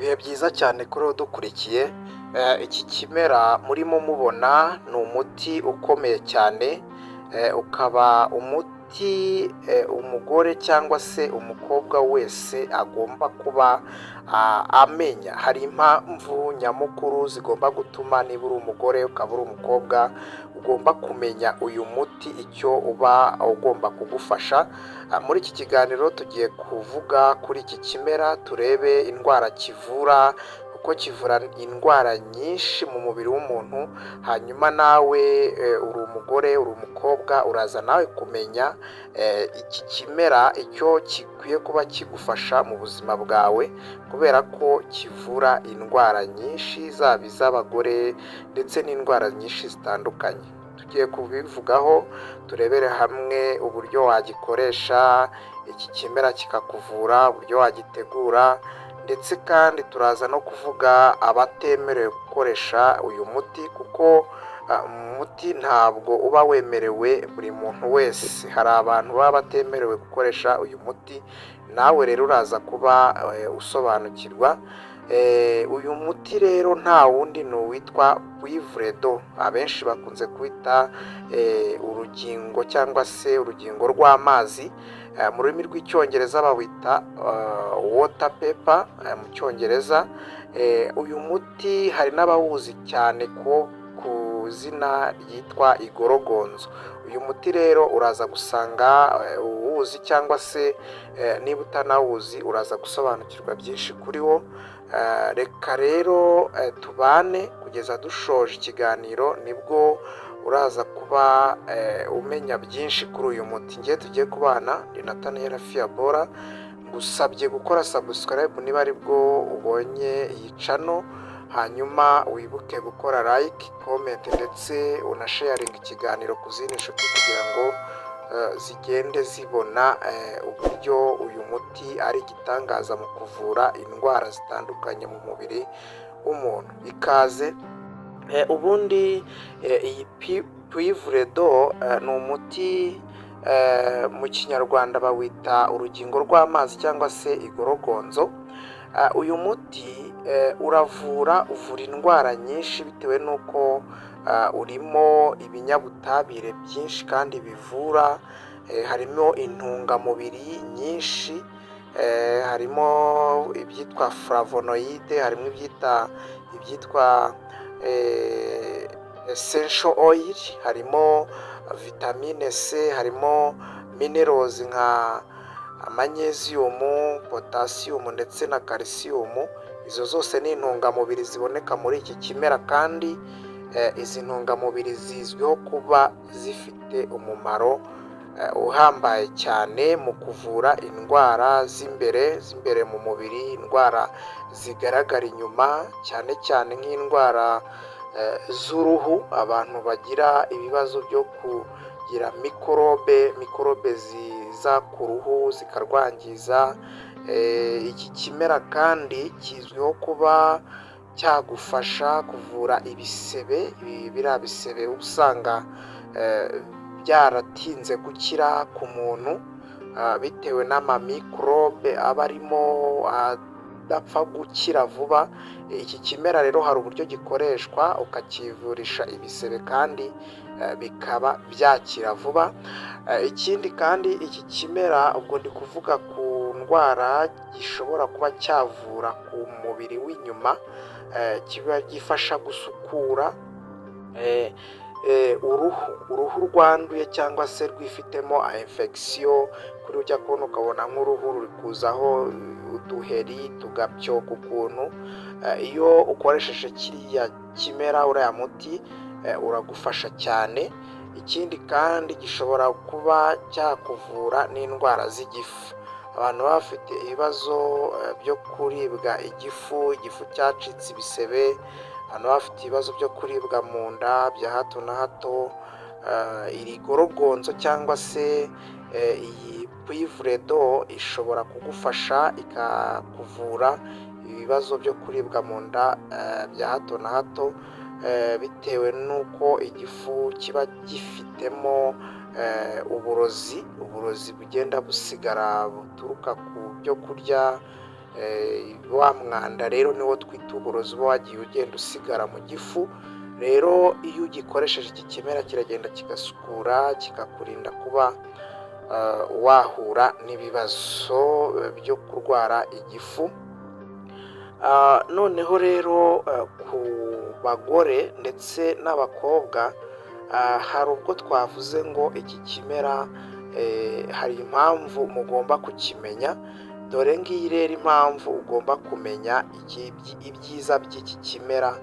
Ibihe byiza cyane kuri udukurikiye, iki kimera murimo mubona ni umuti ukomeye cyane, ukaba umuti umugore cyangwa se umukobwa wese agomba kuba amenya. Hari impamvu nyamukuru zigomba gutuma niba uri umugore ukaba uri umukobwa ugomba kumenya uyu muti icyo uba ugomba kugufasha. Muri iki kiganiro tugiye kuvuga kuri iki kimera turebe indwara kivura, kuko kivura indwara nyinshi mu mubiri w'umuntu. Hanyuma nawe uri umugore uri umukobwa uraza nawe kumenya iki kimera icyo gikwiye kuba kigufasha mu buzima bwawe, kubera ko kivura indwara nyinshi zaba iz'abagore ndetse n'indwara nyinshi zitandukanye. Tugiye kubivugaho turebere hamwe uburyo wagikoresha iki kimera kikakuvura, uburyo wagitegura, ndetse kandi turaza no kuvuga abatemerewe gukoresha uyu muti, kuko umuti ntabwo uba wemerewe buri muntu wese. Hari abantu baba batemerewe gukoresha uyu muti, nawe rero uraza kuba usobanukirwa. Uyu muti rero nta wundi ni uwitwa Wivredo, abenshi bakunze kwita urugingo cyangwa se urugingo rw'amazi. Mu rurimi rw'icyongereza bawita water pepper mu cyongereza. Uyu muti hari n'abawuzi cyane ku izina ryitwa igorogonzo. Uyu muti rero uraza gusanga uwuzi, cyangwa se niba utanawuzi uraza gusobanukirwa byinshi kuri wo. Reka rero tubane kugeza dushoje ikiganiro, nibwo uraza kuba umenya byinshi kuri uyu muti. Ngiye tugiye kubana ni Nathaniel Fiabora, ngusabye gukora subscribe niba aribwo ubonye iyi channel, hanyuma wibuke gukora like, comment ndetse unasharing ikiganiro ku zindi nshuti kugira ngo zigende zibona uburyo uyu muti ari igitangaza mu kuvura indwara zitandukanye mu mubiri w'umuntu. Ikaze. Ubundi iyi Wivredo ni umuti mu kinyarwanda bawita urugingo rw'amazi cyangwa se igorogonzo. Uyu muti uvura indwara nyinshi bitewe n'uko urimo ibinyabutabire byinshi kandi bivura. Harimo intungamubiri nyinshi, harimo ibyitwa flavonoide, harimo ibyitwa essential oil, harimo vitamine C, harimo minerals nka magnesium, potassium ndetse na calcium. Izo zose ni intungamubiri ziboneka muri iki kimera, kandi izi ntungamubiri zizwiho kuba zifite umumaro uhambaye cyane mu kuvura indwara z'imbere mu mubiri, indwara zigaragara inyuma, cyane cyane nk'indwara z'uruhu. Abantu bagira ibibazo byo kugira mikorobe ziza ku ruhu zikarwangiza. Iki kimera kandi kizwiho kuba cyagufasha kuvura ibisebe, biriya bisebe usanga byaratinze gukira ku muntu bitewe n'amamikorobe aba arimo adapfa gukira vuba. Iki kimera rero hari uburyo gikoreshwa ukakivurisha ibisebe kandi bikaba byakira vuba. Ikindi kandi iki kimera, ubwo ndi kuvuga ku ndwara gishobora kuba cyavura ku mubiri w'inyuma, kiba gifasha gusukura uruhu rwanduye cyangwa se rwifitemo infection. Kuri ujya kubona ukabona nk'uruhu ruri kuzaho uduheri tugapyoka ukuntu, iyo ukoresheje kiriya kimera uriya muti uragufasha cyane. Ikindi kandi gishobora kuba cyakuvura n'indwara z'igifu. Abantu baba bafite ibibazo byo kuribwa igifu cyacitse ibisebe, abantu baba bafite ibibazo byo kuribwa mu nda bya hato na hato, iri gorogonzo cyangwa se iyi Wivredo ishobora kugufasha ikakuvura ibibazo byo kuribwa mu nda bya hato na hato, bitewe n'uko igifu kiba gifitemo uburozi bugenda busigara buturuka ku byo kurya wa mwanda rero niwo twita uburozi uba wagiye ugenda usigara mu gifu. Rero iyo ugikoresheje iki kimera kiragenda kigasukura, kikakurinda kuba wahura n'ibibazo byo kurwara igifu. Noneho rero ku bagore ndetse n'abakobwa, hari ubwo twavuze ngo iki kimera hari impamvu mugomba kukimenya. Dore ngiyi rero impamvu ugomba kumenya ibyiza by'iki kimera,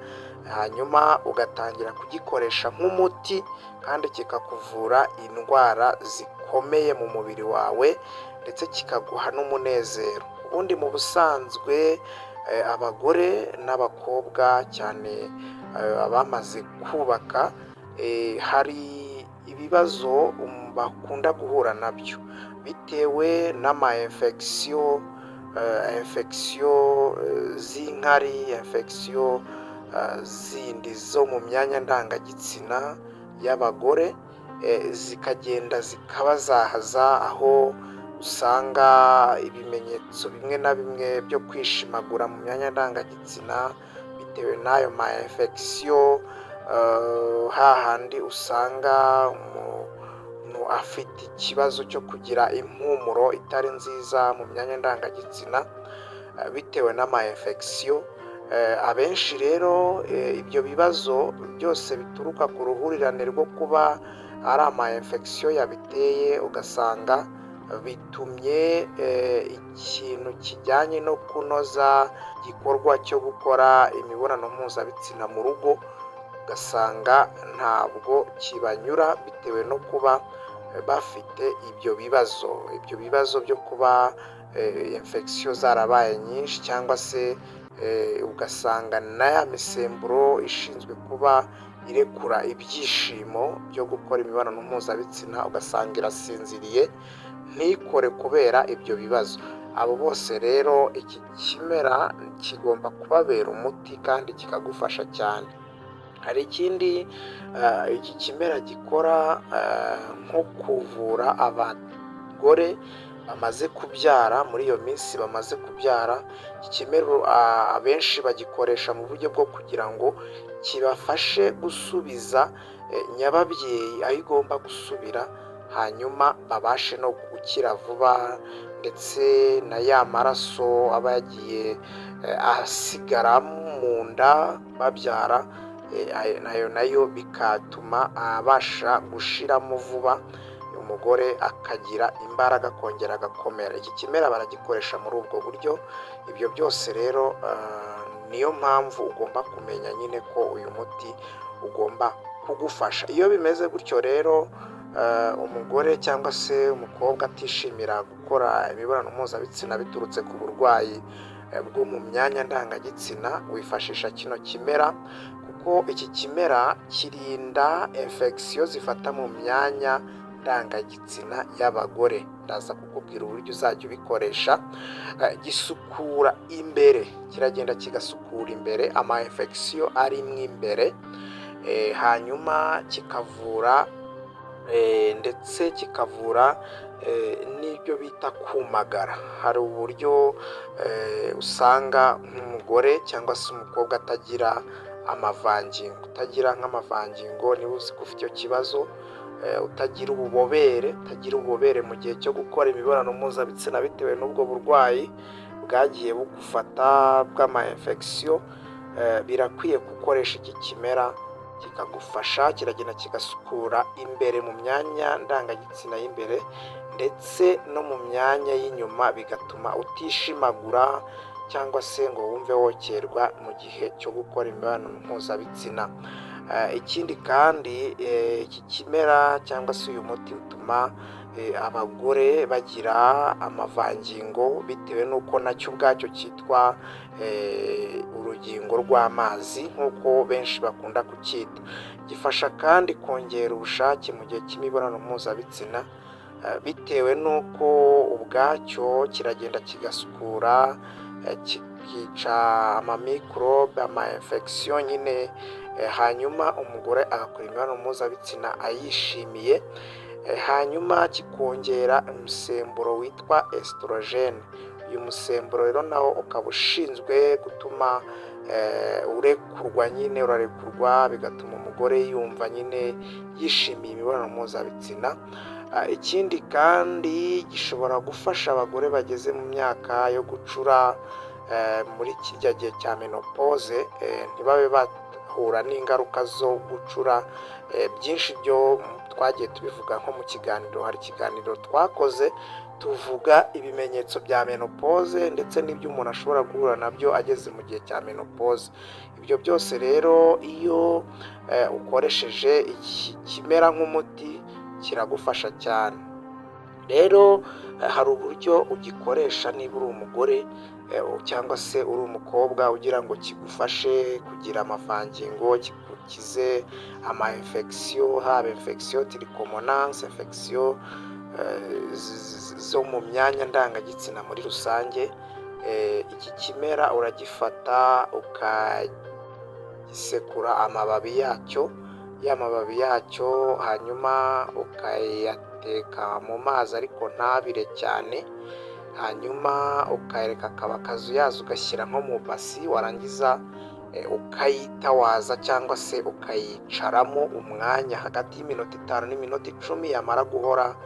hanyuma ugatangira kugikoresha nk'umuti kandi kikakuvura indwara zikomeye mu mubiri wawe ndetse kikaguha n'umunezero. Ubundi mu busanzwe abagore n'abakobwa cyane abamaze kubaka, hari ibibazo bakunda guhura nabyo bitewe n'ama-infection z'inkari, infection zindi zo mu myanya ndangagitsina y'abagore, zikagenda zikabazahaza, aho usanga ibimenyetso bimwe na bimwe byo kwishimagura mu myanya ndangagitsina bitewe n'ayo ma-infection. Hahandi usanga umuntu afite ikibazo cyo kugira impumuro itari nziza mu myanya ndangagitsina bitewe n'ama-infection. Abenshi rero ibyo bibazo byose bituruka ku ruhurirane rwo kuba ari ama-infection yabiteye, ugasanga bitumye ikintu kijyanye no kunoza igikorwa cyo gukora imibonano mpuzabitsina mu rugo, ugasanga ntabwo kibanyura bitewe no kuba bafite ibyo bibazo byo kuba infection zarabaye nyinshi, cyangwa se ugasanga na ya misemburo ishinzwe kuba irekura ibyishimo byo gukora imibonano mpuzabitsina ugasanga irasinziriye ntikore kubera ibyo bibazo. Abo bose rero iki kimera kigomba kubabera umuti kandi kikagufasha cyane. Hari ikindi iki kimera gikora nko kuvura abagore bamaze kubyara. Muri iyo minsi bamaze kubyara, iki kimera abenshi bagikoresha mu buryo bwo kugira ngo kibafashe gusubiza nyababyeyi aho igomba gusubira, hanyuma babashe no gukira vuba, ndetse na ya maraso aba yagiye asigara mu nda babyara, nayo bikatuma abasha gushiramo vuba, umugore akagira imbaraga akongera agakomera. Iki kimera baragikoresha muri ubwo buryo. Ibyo byose rero niyo mpamvu ugomba kumenya nyine ko uyu muti ugomba kugufasha. Iyo bimeze gutyo rero, umugore cyangwa se umukobwa atishimira gukora imibonano mpuzabitsina biturutse ku burwayi bwo mu myanya ndangagitsina, wifashisha kino kimera, kuko iki kimera kirinda infection zifata mu myanya ndangagitsina y'abagore. Ndaza kukubwira uburyo uzajya ubikoresha. Gisukura imbere, kiragenda kigasukura imbere ama-infection arimo imbere, hanyuma kikavura ndetse kikavura n'ibyo bita kumagara. Hari uburyo usanga nk'umugore cyangwa se umukobwa atagira nk'amavangingo, niba uzi ko ufite icyo kibazo, utagira ububobere mu gihe cyo gukora imibonano mpuzabitsina bitewe n'ubwo burwayi bwagiye bugufata bw'ama-infection, birakwiye gukoresha iki kimera kikagufasha. Kiragenda kigasukura imbere mu myanya ndangagitsina y'imbere ndetse no mu myanya y'inyuma, bigatuma utishimagura cyangwa se ngo wumve wokerwa mu gihe cyo gukora imibonano mpuzabitsina. Ikindi kandi iki kimera cyangwa se uyu muti utuma abagore bagira amavangingo bitewe n'uko nacyo ubwacyo cyitwa urugingo rw'amazi nk'uko benshi bakunda kucyita. Gifasha kandi kongera ubushake mu gihe cy'imibonano mpuzabitsina bitewe n'uko ubwacyo kiragenda kigasukura, kikica amamikorobe, ama-infection nyine, hanyuma umugore agakora imibonano mpuzabitsina ayishimiye, hanyuma kikongera umusemburo witwa estrogene. uyu musemburo rero nawo ukaba ushinzwe gutuma urekurwa, nyine urarekurwa bigatuma umugore yumva nyine yishimiye imibonano mpuzabitsina. Ikindi kandi gishobora gufasha abagore bageze mu myaka yo gucura muri kirya gihe cya menopause, ntibabe bahura n'ingaruka zo gucura. Byinshi byo twagiye tubivuga nko mu kiganiro, hari ikiganiro twakoze tuvuga ibimenyetso bya menopause ndetse n'ibyo umuntu ashobora guhura nabyo ageze mu gihe cya menopause. Ibyo byose rero iyo ukoresheje iki kimera nk'umuti kiragufasha cyane. Rero hari uburyo ugikoresha niba uri umugore cyangwa se uri umukobwa ugira ngo kigufashe kugira amavangingo, kigukize ama infection, haba infection trichomonas, infection zo mu myanya ndangagitsina muri rusange. Iki kimera uragifata ukagisekura amababi yacyo, hanyuma ukayateka mu mazi ariko ntabire cyane, hanyuma ukayareka akaba akazuyaza, ugashyira nko mu basi, warangiza ukayitawaza cyangwa se ukayicaramo umwanya hagati y'iminota 5 n'iminota 10, yamara guhora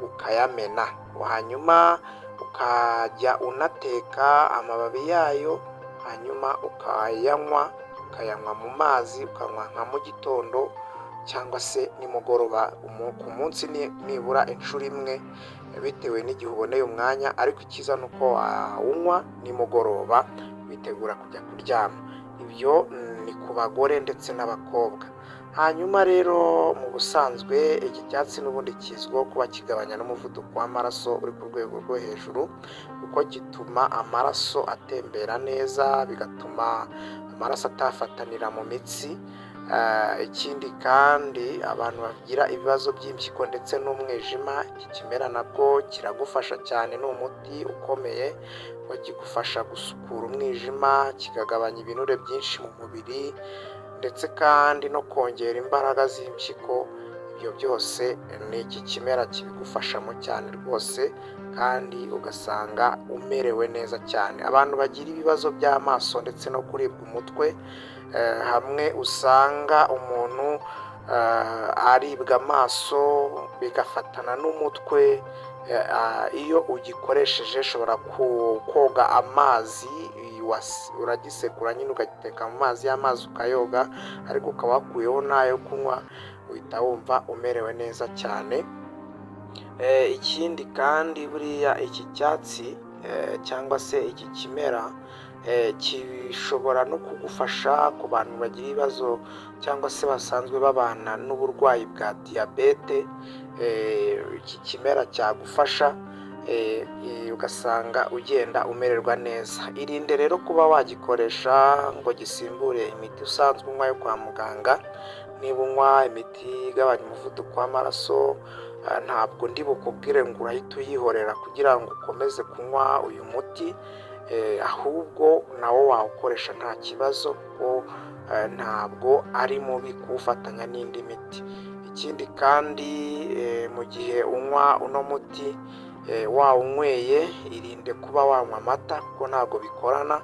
ukayamena. Hanyuma ukajya unateka amababi yayo, hanyuma ukayanywa mu mazi, ukanywa nka mu gitondo cyangwa se nimugoroba, ku munsi nibura inshuro imwe bitewe n'igihe uboneye umwanya, ariko icyiza ni uko wawunywa nimugoroba witegura kujya kuryama. Ibyo ni ku bagore ndetse n'abakobwa. Hanyuma rero mu busanzwe iki cyatsi n'ubundi kizwiho kuba kigabanya n'umuvuduko w'amaraso uri ku rwego rwo hejuru, kuko gituma amaraso atembera neza, bigatuma amaraso atafatanira mu mitsi. Ikindi kandi abantu bagira ibibazo by'impyiko ndetse n'umwijima, iki kimera nabwo kiragufasha cyane. Ni umuti ukomeye wo kigufasha gusukura umwijima, kikagabanya ibinure byinshi mu mubiri ndetse kandi no kongera imbaraga z'impyiko. Ibyo byose ni iki kimera kibigufashamo cyane rwose, kandi ugasanga umerewe neza cyane. Abantu bagira ibibazo by'amaso ndetse no kuribwa umutwe, hamwe usanga umuntu aribwa amaso bigafatana n'umutwe, iyo ugikoresheje ushobora koga amazi, uragisekura nyine ukagiteka mu mazi, y'amazi ukayoga, ariko ukaba wakuyeho n'ayo kunywa, uhita wumva umerewe neza cyane. Ikindi kandi buriya iki cyatsi cyangwa se iki kimera gishobora no kugufasha ku bantu bagira ibibazo cyangwa se basanzwe babana n'uburwayi bwa diyabete. Iki kimera cyagufasha ugasanga ugenda umererwa neza. Irinde rero kuba wagikoresha ngo gisimbure imiti usanzwe unywa yo kwa muganga. Niba unywa imiti igabanya umuvuduko w'amaraso, ntabwo ndi bukubwire ngo urahita uyihorera kugira ngo ukomeze kunywa uyu muti, ahubwo nawo wawukoresha nta kibazo, kuko ntabwo ari mubi kuwufatanya n'indi miti. Ikindi kandi mu gihe unywa uno muti wawunyweye, irinde kuba wanywa amata kuko ntabwo bikorana,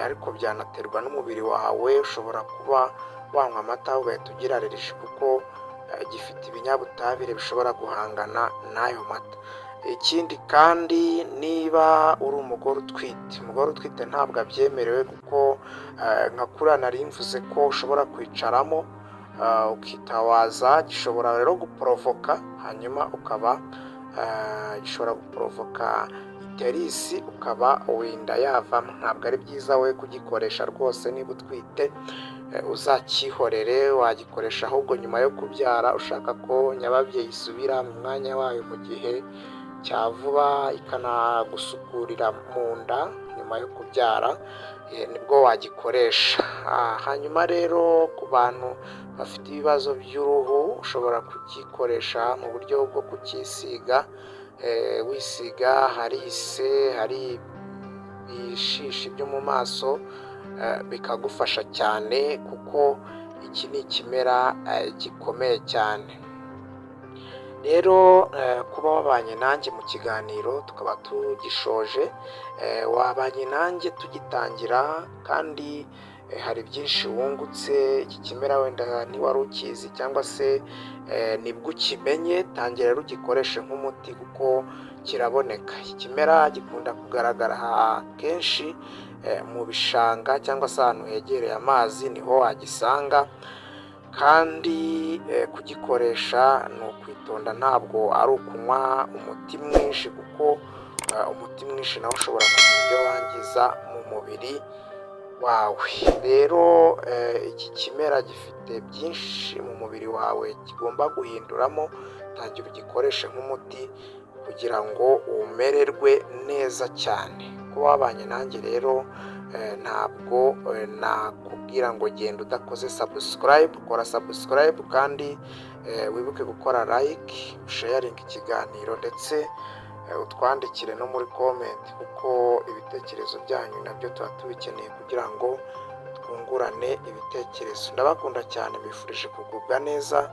ariko byanaterwa n'umubiri wawe. Ushobora kuba wanywa amata ugahita ugira allergie kuko gifite ibinyabutabire bishobora guhangana n'ayo mata. Ikindi kandi niba uri umugore utwite ntabwo abyemerewe, kuko nka kuriya nari mvuze ko ushobora kwicaramo ukitawaza, gishobora rero guporovoka, hanyuma ukaba gishobora guporovoka iterisi, ukaba wenda yavamo. Ntabwo ari byiza we kugikoresha rwose. Niba utwite uzakihorere, wagikoresha ahubwo nyuma yo kubyara, ushaka ko nyababyeyi isubira mu mwanya wayo mu gihe cya vuba, ikanagusukurira mu nda nyuma yo kubyara, nibwo wagikoresha. Hanyuma rero ku bantu bafite ibibazo by'uruhu, ushobora kugikoresha mu buryo bwo kukisiga, wisiga hari ise, hari ibishishi byo mu maso, bikagufasha cyane kuko iki ni ikimera gikomeye cyane. rero kuba wabanye nanjye mu kiganiro tukaba tugishoje, wabanye nanjye tugitangira kandi hari byinshi wungutse. Iki kimera wenda ntiwari ukizi cyangwa se nibwo ukimenye, tangira rero ugikoreshe nk'umuti kuko kiraboneka. Iki kimera gikunda kugaragara kenshi mu bishanga cyangwa se ahantu hegereye amazi niho wagisanga, kandi kugikoresha ni ukwitonda, ntabwo ari ukunywa umuti mwinshi kuko umuti mwinshi nawo ushobora kugira ibyo wangiza mu mubiri wawe. Rero iki kimera gifite byinshi mu mubiri wawe kigomba guhinduramo, tangira ugikoreshe nk'umuti kugira ngo umererwe neza cyane. Kuba wabanye nanjye rero ntabwo nakubwira ngo genda udakoze subscribe. Kora subscribe kandi wibuke gukora like, sharinga ikiganiro ndetse utwandikire no muri comment kuko ibitekerezo byanyu nabyo tuba tubikeneye kugira ngo twungurane ibitekerezo. Ndabakunda cyane, mbifurije kugubwa neza.